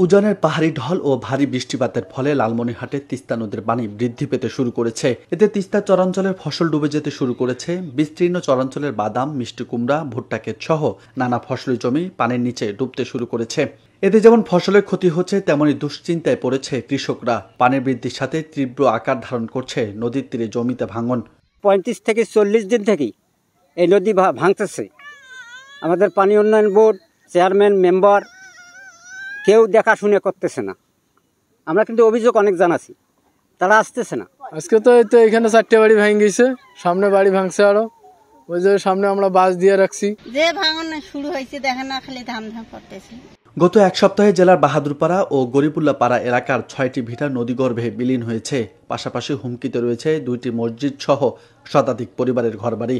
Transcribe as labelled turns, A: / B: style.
A: উজানের পাহাড়ি ঢল ও ভারী বৃষ্টিপাতের ফলে লালমনিরহাটে তিস্তা নদীর পানি বৃদ্ধি পেতে শুরু করেছে। এতে তিস্তা চরাঞ্চলের ফসল ডুবে যেতে শুরু করেছে। বিস্তীর্ণ চরাঞ্চলের বাদাম, মিষ্টি কুমড়া, ভুট্টা ক্ষেত সহ নানা ফসলি জমি পানির নিচে ডুবতে শুরু করেছে। এতে যেমন ফসলের ক্ষতি হচ্ছে, তেমনি দুশ্চিন্তায় পড়েছে কৃষকরা। পানির বৃদ্ধির সাথে তীব্র আকার ধারণ করছে নদীর তীরে জমিতে ভাঙন।
B: 35 থেকে 40 দিন থেকেই এই নদী ভাঙতেছে। আমাদের পানি উন্নয়ন বোর্ড, চেয়ারম্যান, মেম্বার কেউ দেখাশুনে করতেছে না। আমরা কিন্তু অভিযোগ অনেক জানাছি, তারা আসতেছে না।
C: আজকে তো এখানে 4টে বাড়ি ভেঙে গেছে, সামনে বাড়ি ভাঙছে আরো, ওই যে সামনে আমরা বাস দিয়ে রাখছি।
D: যে ভাঙন শুরু হয়েছে দেখেন না, খালি ধাম ধাম করতেছে।
A: গত এক সপ্তাহে জেলার বাহাদুরপাড়া ও গরিবুল্লাহ পাড়া এলাকার 6টি ভিটা নদীগর্ভে বিলীন হয়েছে। পাশাপাশি হুমকিতে রয়েছে 2টি মসজিদ সহ শতাধিক পরিবারের ঘরবাড়ি।